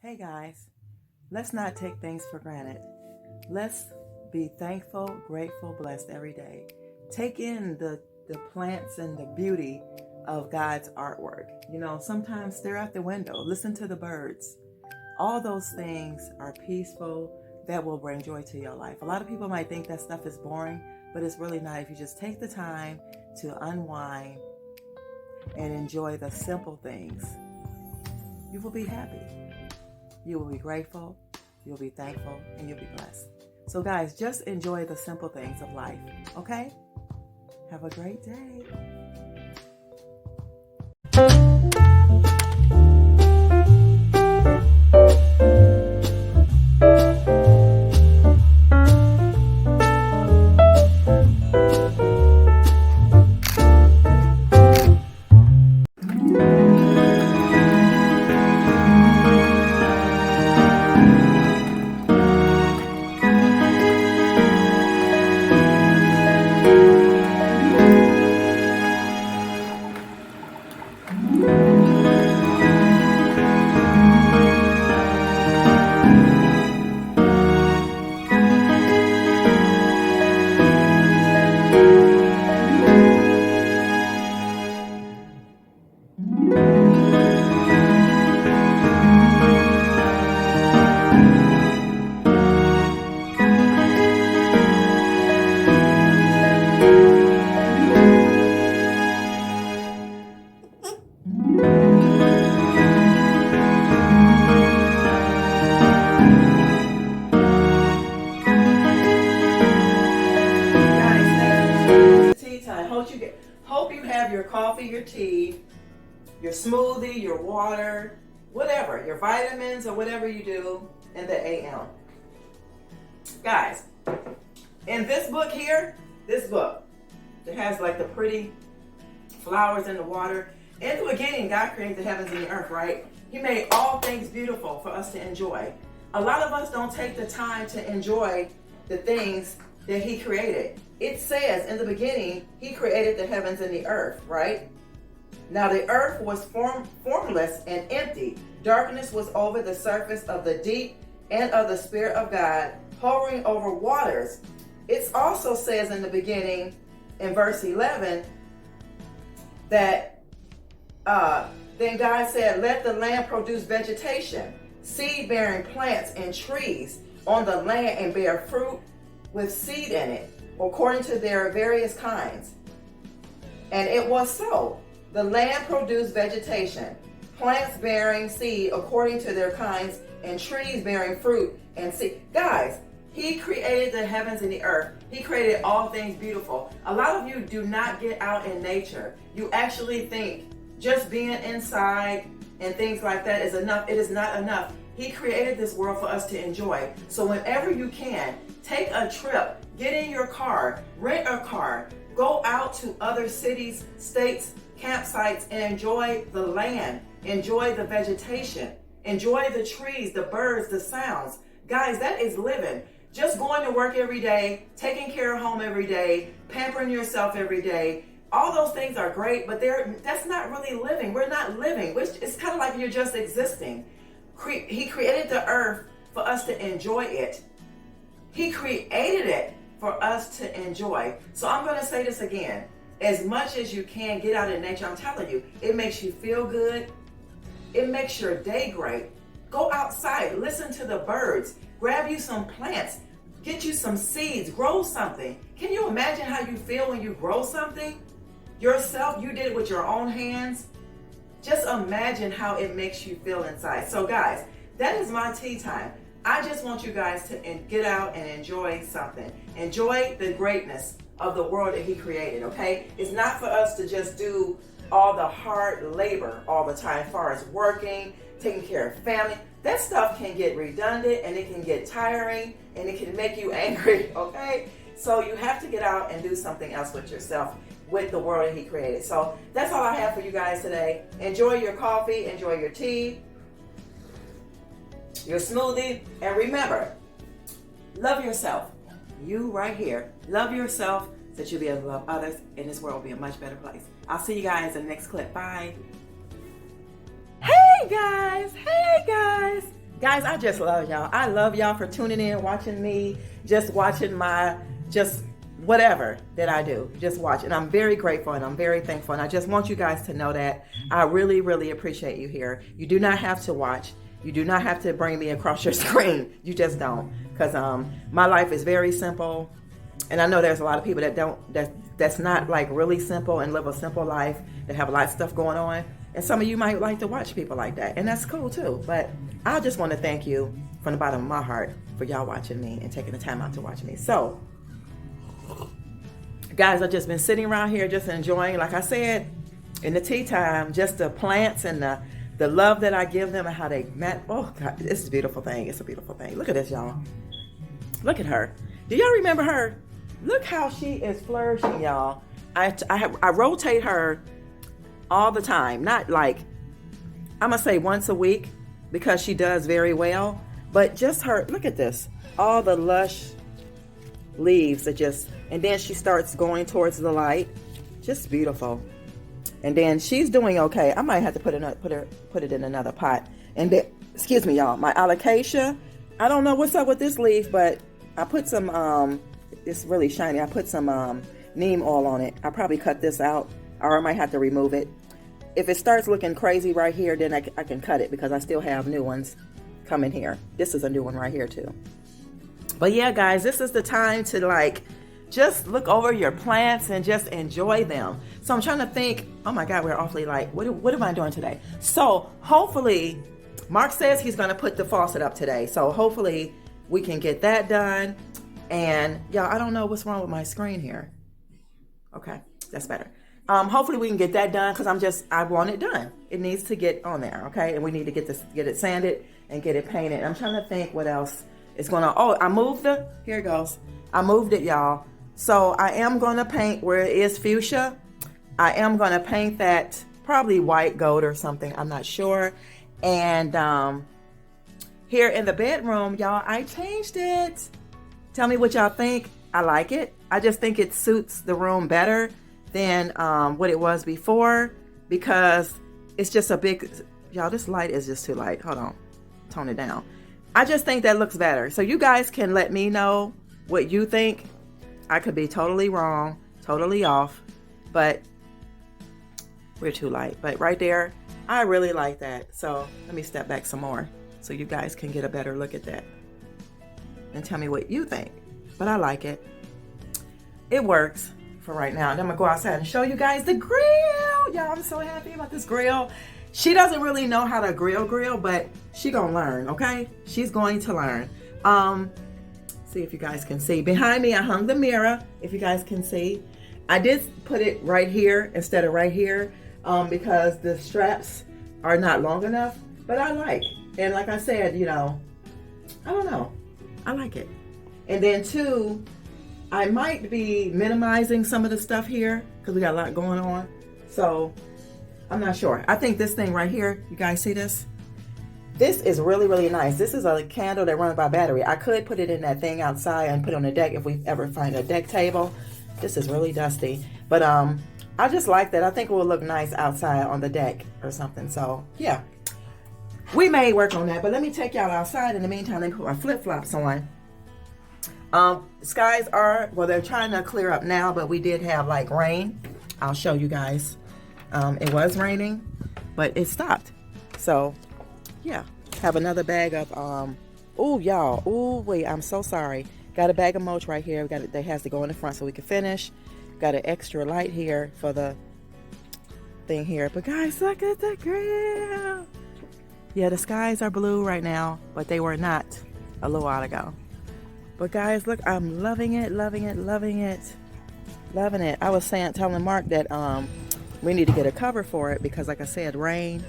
Hey guys, let's not take things for granted. Let's be thankful, grateful, blessed every day. Take in the plants and the beauty of God's artwork. Sometimes stare out the window, listen to the birds. All those things are peaceful, that will bring joy to your life. A lot of people might think that stuff is boring, but it's really not. If you just take the time to unwind and enjoy the simple things, you will be happy. You will be grateful, you'll be thankful, and you'll be blessed. So guys, just enjoy the simple things of life, okay? Have a great day. Hope you have your coffee, your tea, your smoothie, your water, whatever, your vitamins or whatever you do in the AM. Guys, in this book here, it has like the pretty flowers in the water. In the beginning, God created the heavens and the earth, right? He made all things beautiful for us to enjoy. A lot of us don't take the time to enjoy the things that He created. It says in the beginning, He created the heavens and the earth, right? Now the earth was formless and empty. Darkness was over the surface of the deep, and of the Spirit of God hovering over waters. It also says in the beginning, in verse 11, that then God said, let the land produce vegetation, seed-bearing plants and trees on the land, and bear fruit with seed in it, according to their various kinds. And it was so. The land produced vegetation, plants bearing seed according to their kinds, and trees bearing fruit and seed. Guys, He created the heavens and the earth. He created all things beautiful. A lot of you do not get out in nature. You actually think just being inside and things like that is enough. It is not enough. He created this world for us to enjoy. So whenever you can, take a trip, get in your car, rent a car, go out to other cities, states, campsites, and enjoy the land, enjoy the vegetation, enjoy the trees, the birds, the sounds. Guys, that is living. Just going to work every day, taking care of home every day, pampering yourself every day. All those things are great, but that's not really living. We're not living. It's kind of like you're just existing. He created the earth for us to enjoy it. He created it for us to enjoy. So I'm going to say this again. As much as you can, get out in nature. I'm telling you, it makes you feel good. It makes your day great. Go outside, listen to the birds, grab you some plants, get you some seeds, grow something. Can you imagine how you feel when you grow something? Yourself, you did it with your own hands. Just imagine how it makes you feel inside. So guys, that is my tea time. I just want you guys to get out and enjoy something. Enjoy the greatness of the world that He created, okay? It's not for us to just do all the hard labor all the time, as far as working, taking care of family. That stuff can get redundant, and it can get tiring, and it can make you angry, okay? So you have to get out and do something else with yourself, with the world that He created. So that's all I have for you guys today. Enjoy your coffee, enjoy your tea, your smoothie, and remember, love yourself. You right here. Love yourself so that you'll be able to love others, and this world will be a much better place. I'll see you guys in the next clip. Bye. Hey guys. Guys, I just love y'all. I love y'all for tuning in, watching me, just watching my, just whatever that I do, just watch. And I'm very grateful and I'm very thankful. And I just want you guys to know that I really, really appreciate you here. You do not have to watch. You do not have to bring me across your screen. You just don't. Because my life is very simple. And I know there's a lot of people that don't, that's not like really simple and live a simple life, that have a lot of stuff going on. And some of you might like to watch people like that. And that's cool too. But I just want to thank you from the bottom of my heart for y'all watching me and taking the time out to watch me. So, guys, I've just been sitting around here just enjoying, like I said, in the tea time, just the plants and the love that I give them and how they met. Oh, God, this is a beautiful thing. It's a beautiful thing. Look at this, y'all. Look at her. Do y'all remember her? Look how she is flourishing, y'all. I rotate her all the time. Not like, I'm going to say once a week because she does very well. But just her, look at this. All the lush leaves are just, and then she starts going towards the light. Just beautiful. And then she's doing okay. I might have to put it in another pot. And then, excuse me, y'all, my alocasia, I don't know what's up with this leaf, but I put some, it's really shiny. I put some neem oil on it. I probably cut this out, or I might have to remove it. If it starts looking crazy right here, then I can cut it because I still have new ones coming here. This is a new one right here too. But yeah, guys, this is the time to like just look over your plants and just enjoy them. So I'm trying to think, oh my God, we're awfully light. What am I doing today? So hopefully, Mark says he's gonna put the faucet up today. So hopefully we can get that done. And y'all, I don't know what's wrong with my screen here. Okay, that's better. Hopefully we can get that done because I want it done. It needs to get on there, okay? And we need to get it sanded and get it painted. I'm trying to think what else is going on. Oh, I moved here it goes. I moved it, y'all. So I am going to paint where it is fuchsia. I am going to paint that probably white gold or something. I'm not sure. And here in the bedroom, y'all, I changed it. Tell me what y'all think. I like it. I just think it suits the room better than what it was before because it's just a big, y'all, this light is just too light. Hold on, tone it down. I just think that looks better. So you guys can let me know what you think. I could be totally wrong, totally off, but we're too light. But right there, I really like that. So let me step back some more so you guys can get a better look at that and tell me what you think. But I like it. It works for right now. And I'm gonna go outside and show you guys the grill. Y'all, I'm so happy about this grill. She doesn't really know how to grill, but she gonna learn, okay? She's going to learn. See if you guys can see. Behind me, I hung the mirror, if you guys can see. I did put it right here instead of right here because the straps are not long enough, but I like. And like I said, you know, I don't know. I like it. And then two, I might be minimizing some of the stuff here because we got a lot going on. So I'm not sure. I think this thing right here, you guys see this? This is really, really nice. This is a candle that runs by battery. I could put it in that thing outside and put it on the deck if we ever find a deck table. This is really dusty. But I just like that. I think it will look nice outside on the deck or something. So yeah, we may work on that. But let me take y'all outside. In the meantime, let me put my flip-flops on. Skies are, well, they're trying to clear up now, but we did have like rain. I'll show you guys. It was raining, but it stopped. So yeah, have another bag of, oh y'all, oh wait, I'm so sorry. Got a bag of mulch right here. That has to go in the front so we can finish. Got an extra light here for the thing here. But guys, look at the grill. Yeah, the skies are blue right now, but they were not a little while ago. But guys, look, I'm loving it, loving it, loving it, loving it. I was telling Mark that we need to get a cover for it because, like I said, rain,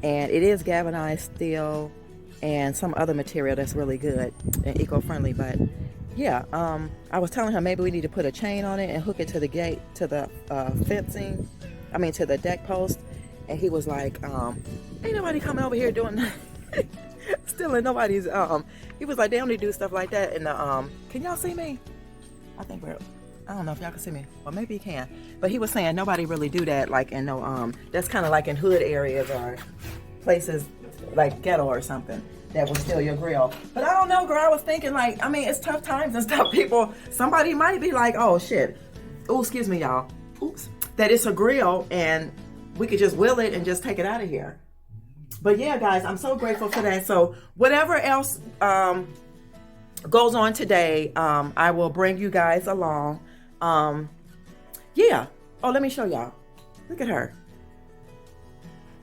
and it is galvanized steel and some other material that's really good and eco-friendly. But yeah, I was telling him maybe we need to put a chain on it and hook it to the gate, to the fencing. I mean, to the deck post. And he was like, "Ain't nobody coming over here doing that." Stealing nobody's, he was like, they only do stuff like that in the, can y'all see me? I think I don't know if y'all can see me, or maybe you can, but he was saying nobody really do that, like in no, that's kind of like in hood areas or places like ghetto or something that will steal your grill. But I don't know, girl. I was thinking like, I mean, it's tough times and stuff. Somebody might be like, oh shit. Oh, excuse me, y'all. Oops. That it's a grill and we could just wheel it and just take it out of here. But yeah, guys, I'm so grateful for that. So whatever else goes on today, I will bring you guys along. Yeah. Oh, let me show y'all. Look at her.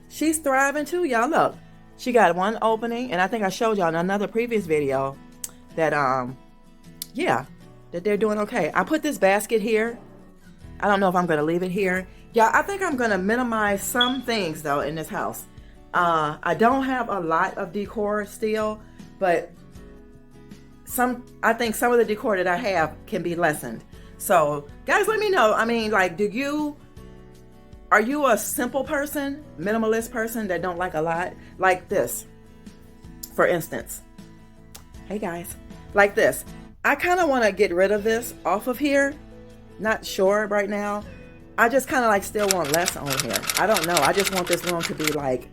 She's thriving too, y'all. Look, she got one opening, and I think I showed y'all in another previous video that yeah, that they're doing okay. I put this basket here. I don't know if I'm gonna leave it here. Yeah, I think I'm gonna minimize some things though in this house. I don't have a lot of decor still, but I think some of the decor that I have can be lessened. So guys, let me know. I mean, like, are you a simple person, minimalist person that don't like a lot? Like this, for instance. Hey guys, like this. I kind of want to get rid of this off of here. Not sure right now. I just kind of like still want less on here. I don't know. I just want this room to be like,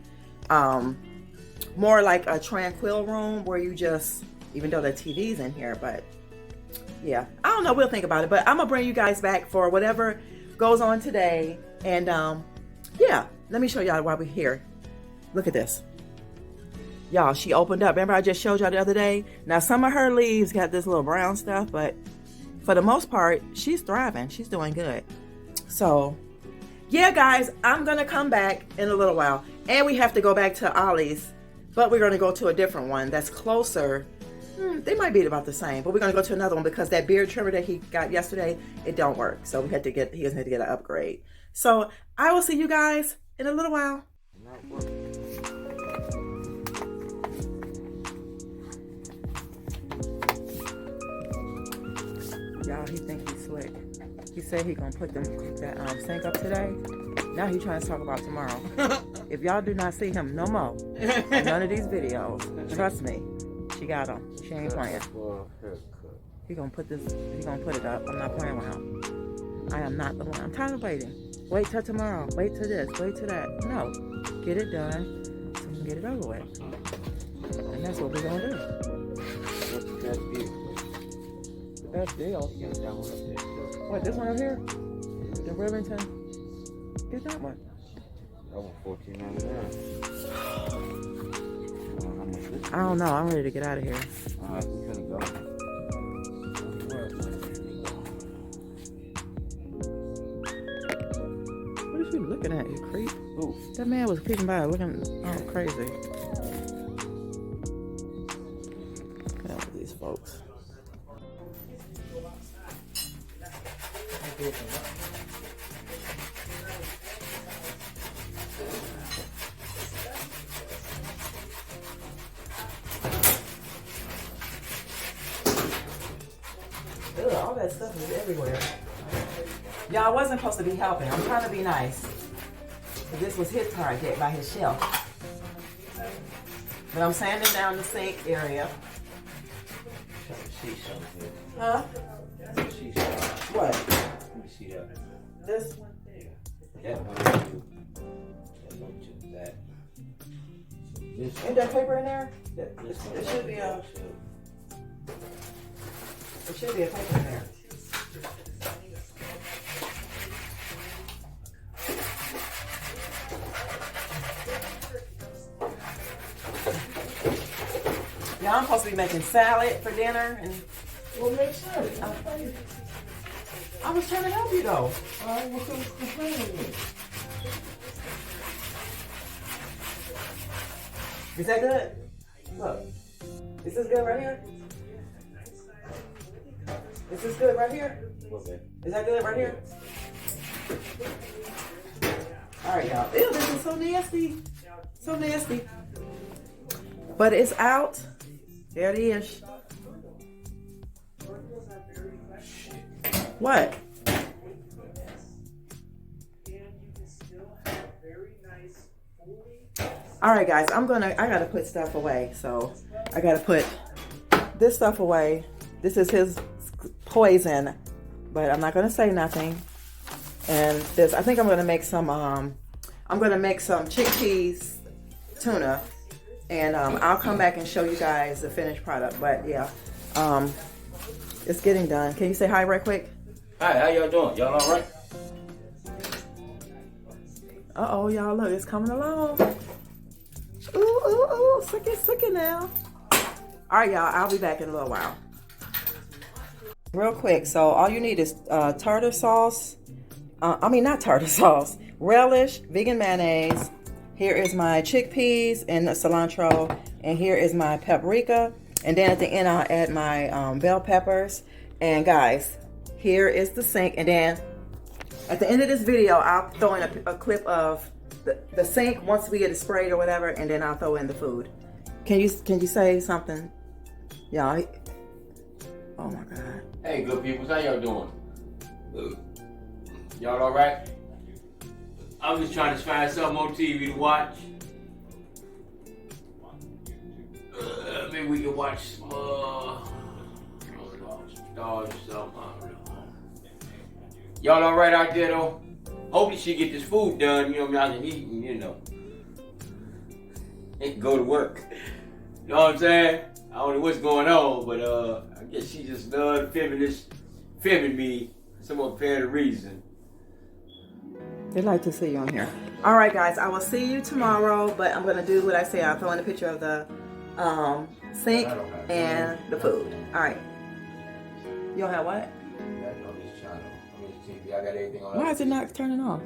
more like a tranquil room where you just, even though the TV's in here, but yeah, I don't know. We'll think about it, but I'm gonna bring you guys back for whatever goes on today. And yeah, let me show y'all why we're here. Look at this. Y'all, she opened up. Remember I just showed y'all the other day? Now some of her leaves got this little brown stuff, but for the most part, she's thriving. She's doing good. So yeah, guys, I'm gonna come back in a little while. And we have to go back to Ollie's, but we're gonna go to a different one that's closer. They might be about the same, but we're gonna go to another one because that beard trimmer that he got yesterday, it don't work. So he had to get an upgrade. So I will see you guys in a little while. Y'all, he think he's slick. He said he gonna put that sink up today. Now he trying to talk about tomorrow. If y'all do not see him no more in none of these videos, trust me, she got him. She ain't playing. He gonna put it up. I'm not playing with him. I am not the one. I'm tired of waiting. Wait till tomorrow. Wait till this. Wait till that. No. Get it done so we can get it over with. And that's what we're gonna do. What's the best deal? The best deal? Get that one up there. What, this one up here? The Rivington? Get that one. That one $14.99. How much is it? I don't know. I'm ready to get out of here. Alright, we finna go. What is you looking at, you creep? Ooh. That man was creeping by looking crazy. Look at these folks. Ugh, all that stuff is everywhere. Y'all, I wasn't supposed to be helping. I'm trying to be nice. But this was his target by his shelf. But I'm sanding down the sink area. Huh? What? Let me see that. This? That one. That. This Ain't that paper in there? This one. It should be a. There should be a paper in there. Yeah, I'm supposed to be making salad for dinner, and Well, make sure. I was trying to help you though. Alright, what's the complaining with? Is that good? Look, is this good right here? Is this good right here? Okay. Is that good right here? All right, y'all. Ew, this is so nasty. So nasty. But it's out. There it is. What? All right, guys. I gotta put stuff away. So I gotta put this stuff away. This is his poison, but I'm not gonna say nothing. And this, I think I'm gonna make some chickpeas tuna And I'll come back and show you guys the finished product. But yeah, it's getting done. Can you say hi right quick? Hi, how y'all doing? Y'all all right? Uh-oh, y'all, look, it's coming along. Ooh, ooh, ooh, sicky now. All right, y'all, I'll be back in a little while. Real quick, so all you need is tartar sauce. Not tartar sauce. Relish, vegan mayonnaise. Here is my chickpeas and the cilantro. And here is my paprika. And then at the end, I'll add my bell peppers. And guys, here is the sink. And then at the end of this video, I'll throw in a clip of the sink once we get it sprayed or whatever, and then I'll throw in the food. Can you say something? Y'all. Oh my God. Hey, good people, how y'all doing? Y'all all right? I'm just trying to find something on TV to watch. Maybe we can watch some, stars or something. I don't know. Y'all all right out there though? Hopefully she get this food done, you know what I mean, I can eat and, you know, and go to work. You know what I'm saying? I don't know what's going on, but I guess she just loved filming me some apparent reason. They like to see you on here. All right, guys, I will see you tomorrow, but I'm gonna do what I say. I'll throw in a picture of the sink and the food. All right. You don't have what? On this channel, on this TV, I got everything on. Why is it not turning off?